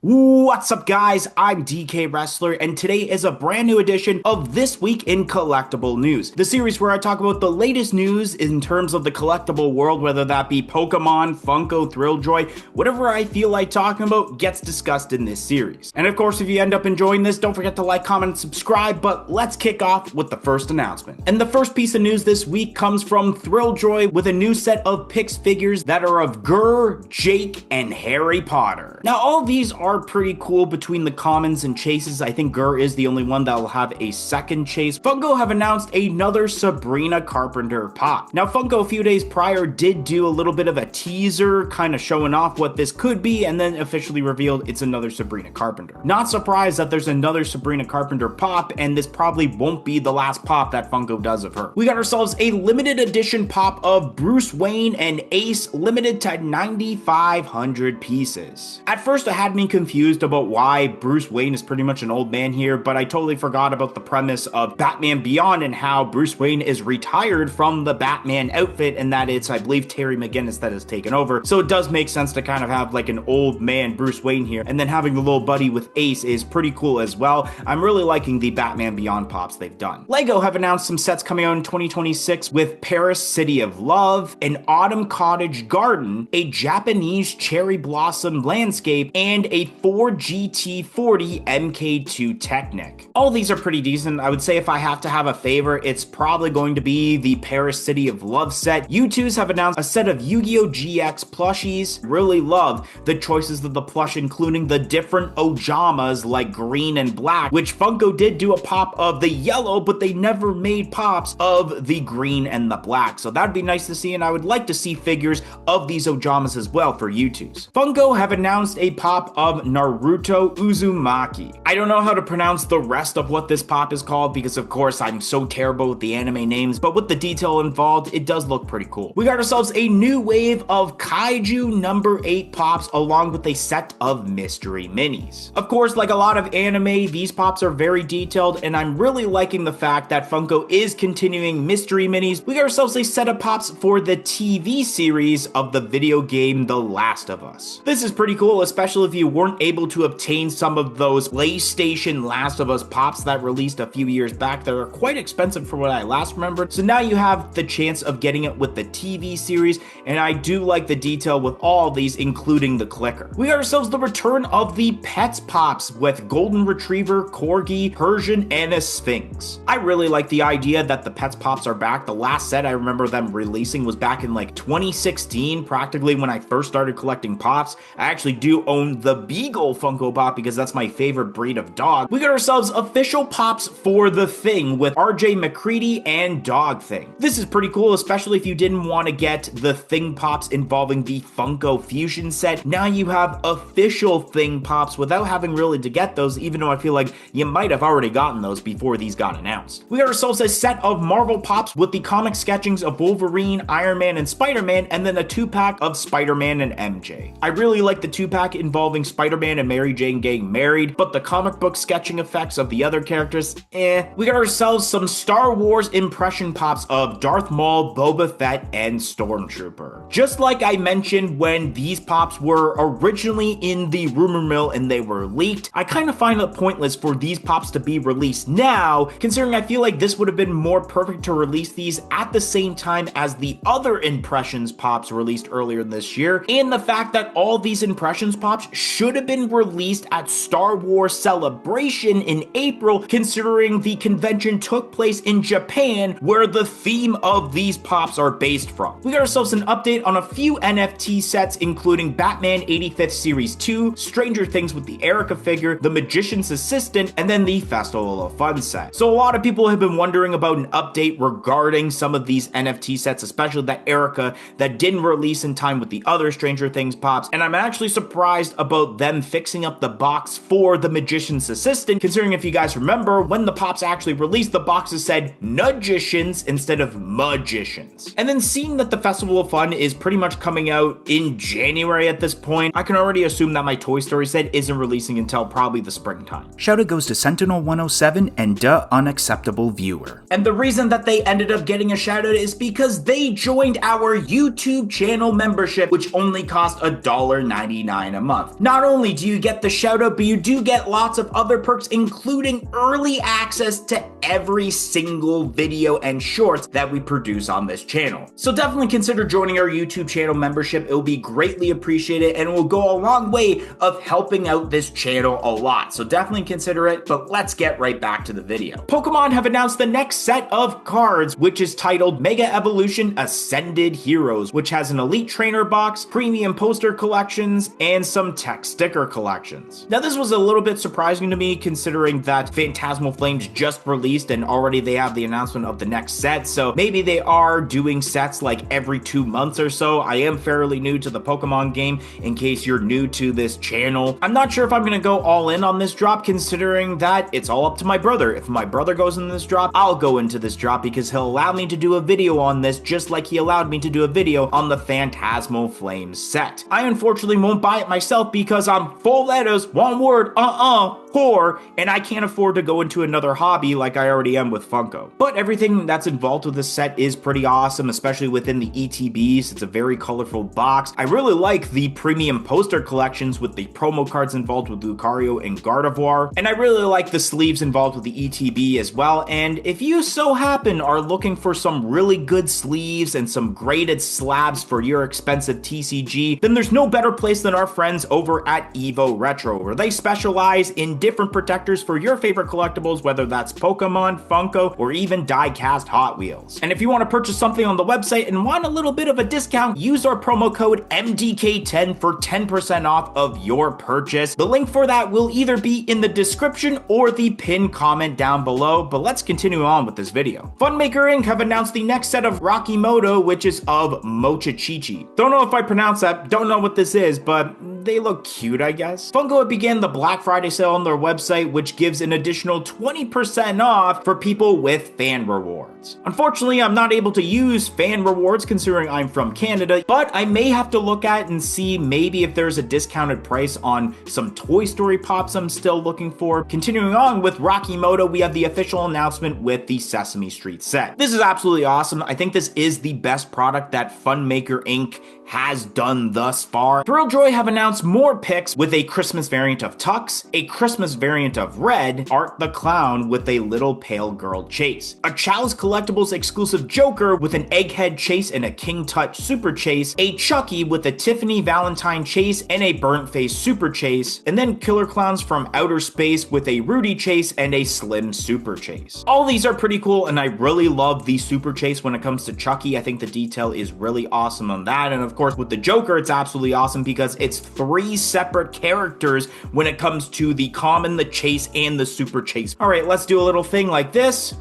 What's up, guys? I'm DK Wrestler, and today is a brand new edition of This Week in Collectible News, the series where I talk about the latest news in terms of the collectible world, whether that be Pokemon, Funko, Thrilljoy, whatever I feel like talking about gets discussed in this series. And of course, if you end up enjoying this, don't forget to like, comment, and subscribe, but let's kick off with the first announcement. And the first piece of news this week comes from Thrilljoy with a new set of Pix figures that are of Gurr, Jake, and Harry Potter. Now, all these are pretty cool between the commons and chases. I think Gurr is the only one that will have a second chase. Funko have announced another Sabrina Carpenter pop. Now, Funko a few days prior did do a little bit of a teaser, kind of showing off what this could be, and then officially revealed it's another Sabrina Carpenter. Not surprised that there's another Sabrina Carpenter pop, and this probably won't be the last pop that Funko does of her. We got ourselves a limited edition pop of Bruce Wayne and Ace, limited to 9,500 pieces. At first, it had me confused about why Bruce Wayne is pretty much an old man here, but I totally forgot about the premise of Batman Beyond and how Bruce Wayne is retired from the Batman outfit, and that it's, I believe, Terry McGinnis that has taken over. So it does make sense to kind of have like an old man Bruce Wayne here, and then having the little buddy with Ace is pretty cool as well. I'm really liking the Batman Beyond pops they've done. Lego have announced some sets coming out in 2026 with Paris City of Love, an Autumn Cottage Garden, a Japanese cherry blossom landscape, and a Ford GT40 MK2 Technic. All these are pretty decent. I would say if I have to have a favorite, it's probably going to be the Paris City of Love set. U2s have announced a set of Yu-Gi-Oh! GX plushies. Really love the choices of the plush, including the different Ojamas like green and black, which Funko did do a pop of the yellow, but they never made pops of the green and the black. So that'd be nice to see, and I would like to see figures of these Ojamas as well for U2s. Funko have announced a pop of Naruto Uzumaki. I don't know how to pronounce the rest of what this pop is called because of course I'm so terrible with the anime names, but with the detail involved, it does look pretty cool. We got ourselves a new wave of Kaiju number 8 pops along with a set of mystery minis. Of course, like a lot of anime, these pops are very detailed, and I'm really liking the fact that Funko is continuing mystery minis. We got ourselves a set of pops for the TV series of the video game The Last of Us. This is pretty cool, especially if you weren't able to obtain some of those PlayStation Last of Us pops that released a few years back that are quite expensive for what I last remembered. So now you have the chance of getting it with the TV series, and I do like the detail with all of these, including the clicker. We got ourselves the return of the Pets pops with Golden Retriever, Corgi, Persian, and a Sphinx. I really like the idea that the Pets pops are back. The last set I remember them releasing was back in like 2016, practically when I first started collecting pops. I actually do own the Beagle Funko Pop because that's my favorite breed of dog. We got ourselves official pops for The Thing with RJ McCready and Dog Thing. This is pretty cool, especially if you didn't want to get the Thing pops involving the Funko Fusion set. Now you have official Thing pops without having really to get those, even though I feel like you might have already gotten those before these got announced. We got ourselves a set of Marvel pops with the comic sketchings of Wolverine, Iron Man, and Spider-Man, and then a 2-pack of Spider-Man and MJ. I really like the 2-pack involving Spider-Man and Mary Jane getting married, but the comic book sketching effects of the other characters, We got ourselves some Star Wars impression pops of Darth Maul, Boba Fett, and Stormtrooper. Just like I mentioned when these pops were originally in the rumor mill and they were leaked, I kind of find it pointless for these pops to be released now, considering I feel like this would have been more perfect to release these at the same time as the other impressions pops released earlier this year, and the fact that all these impressions pops should have been released at Star Wars Celebration in April, considering the convention took place in Japan, where the theme of these pops are based from. We got ourselves an update on a few NFT sets, including Batman 85th Series 2, Stranger Things with the Erica figure, The Magician's Assistant, and then the Festival of Fun set. So a lot of people have been wondering about an update regarding some of these NFT sets, especially that Erica that didn't release in time with the other Stranger Things pops, and I'm actually surprised about them fixing up the box for The Magician's Assistant, considering if you guys remember, when the pops actually released, the boxes said Nudgicians instead of Magicians. And then seeing that the Festival of Fun is pretty much coming out in January at this point, I can already assume that my Toy Story set isn't releasing until probably the springtime. Shout out goes to Sentinel107 and Duh Unacceptable Viewer. And the reason that they ended up getting a shout out is because they joined our YouTube channel membership, which only cost $1.99 a month. Not only do you get the shout out, but you do get lots of other perks, including early access to every single video and shorts that we produce on this channel. So definitely consider joining our YouTube channel membership. It will be greatly appreciated and will go a long way of helping out this channel a lot. So definitely consider it, but let's get right back to the video. Pokemon have announced the next set of cards, which is titled Mega Evolution Ascended Heroes, which has an Elite Trainer box, premium poster collections, and some tech sticker collections. Now this was a little bit surprising to me considering that Phantasmal Flames just released and already they have the announcement of the next set, so maybe they are doing sets like every 2 months or so. I am fairly new to the Pokemon game in case you're new to this channel. I'm not sure if I'm gonna go all in on this drop considering that it's all up to my brother. If my brother goes in this drop, I'll go into this drop because he'll allow me to do a video on this just like he allowed me to do a video on the Phantasmal Flames set. I unfortunately won't buy it myself because I'm 4 letters, 1 word, poor, and I can't afford to go into another hobby like I already am with Funko. But everything that's involved with this set is pretty awesome, especially within the ETBs. It's a very colorful box. I really like the premium poster collections with the promo cards involved with Lucario and Gardevoir, and I really like the sleeves involved with the ETB as well. And if you so happen are looking for some really good sleeves and some graded slabs for your expensive TCG, then there's no better place than our friends over at Evo Retro, where they specialize in different protectors for your favorite collectibles, whether that's Pokemon, Funko, or even die-cast Hot Wheels. And if you want to purchase something on the website and want a little bit of a discount, use our promo code MDK10 for 10% off of your purchase. The link for that will either be in the description or the pinned comment down below, but let's continue on with this video. Funmaker Inc. have announced the next set of Rocky Moto, which is of Mochichichi. Don't know if I pronounce that, don't know what this is, but they look cute, I guess. Funko began the Black Friday sale on their website, which gives an additional 20% off for people with fan rewards. Unfortunately, I'm not able to use fan rewards considering I'm from Canada, but I may have to look at and see maybe if there's a discounted price on some Toy Story Pops I'm still looking for. Continuing on with Rocky Moto, we have the official announcement with the Sesame Street set. This is absolutely awesome. I think this is the best product that Funmaker Inc. has done thus far. Thrilljoy have announced more picks with a Christmas variant of Tux, a Christmas variant of Red, Art the Clown with a Little Pale Girl Chase, a Chow's Collectibles exclusive Joker with an Egghead Chase and a King Tut Super Chase, a Chucky with a Tiffany Valentine Chase and a Burnt Face Super Chase, and then Killer Clowns from Outer Space with a Rudy Chase and a Slim Super Chase. All these are pretty cool, and I really love the Super Chase when it comes to Chucky. I think the detail is really awesome on that, and of course with the Joker, it's absolutely awesome because it's 3 separate characters when it comes to the common, the chase, and the super chase. All right, let's do a little thing like this.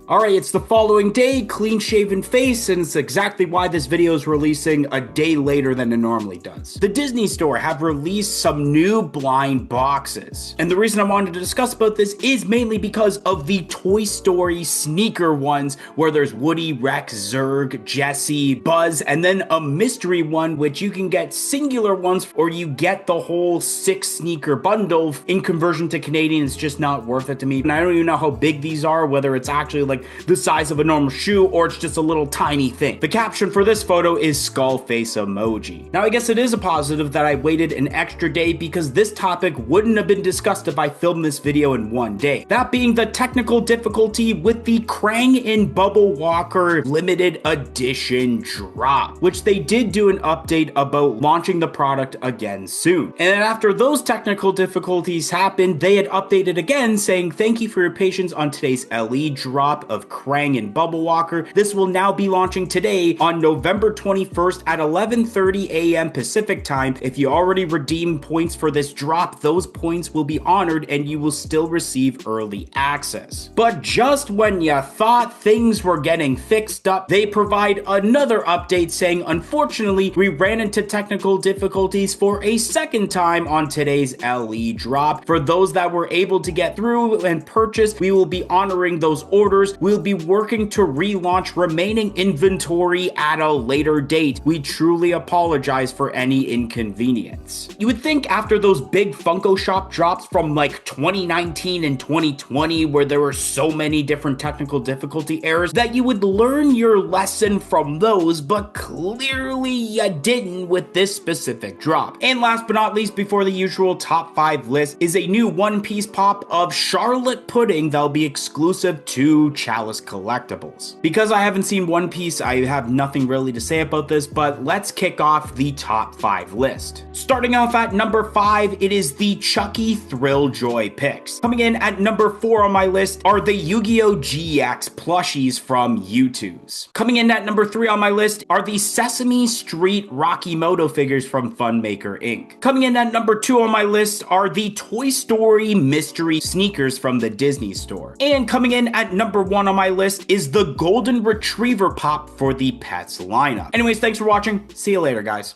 All right, it's the following day, clean shaven face, and it's exactly why this video is releasing a day later than it normally does. The Disney Store have released some new blind boxes. And the reason I wanted to discuss about this is mainly because of the Toy Story sneaker ones, where there's Woody, Rex, Zurg, Jesse, Buzz, and then a mystery one, which you can get singular ones, or you get the whole 6 sneaker bundle. In conversion to Canadian, it's just not worth it to me. And I don't even know how big these are, whether it's actually like the size of a normal shoe or it's just a little tiny thing. The caption for this photo is skull face emoji. Now I guess it is a positive that I waited an extra day because this topic wouldn't have been discussed if I filmed this video in one day. That being the technical difficulty with the Krang in Bubble Walker limited edition drop, which they did do an update about launching the product again soon. And after those technical difficulties happened, they had updated again saying thank you for your patience on today's LE drop of Krang and Bubble Walker. This will now be launching today on November 21st at 11:30 a.m. Pacific time. If you already redeemed points for this drop, those points will be honored and you will still receive early access. But just when you thought things were getting fixed up, they provide another update saying, unfortunately, we ran into technical difficulties for a second time on today's LE drop. For those that were able to get through and purchase, we will be honoring those orders members, we'll be working to relaunch remaining inventory at a later date. We truly apologize for any inconvenience. You would think after those big Funko Shop drops from like 2019 and 2020, where there were so many different technical difficulty errors, that you would learn your lesson from those, but clearly you didn't with this specific drop. And last but not least, before the usual top 5 list, is a new One Piece pop of Charlotte Pudding that'll be exclusive to Chalice Collectibles. Because I haven't seen One Piece, I have nothing really to say about this, but let's kick off the top 5 list. Starting off at number 5, it is the Chucky Thrill Joy picks. Coming in at number 4 on my list are the Yu-Gi-Oh! GX plushies from U2's. Coming in at number 3 on my list are the Sesame Street Rocky Moto figures from Funmaker Inc. Coming in at number 2 on my list are the Toy Story mystery sneakers from the Disney Store. And coming in at number 1 on my list is the Golden Retriever pop for the Pets lineup. Anyways, thanks for watching. See you later, guys.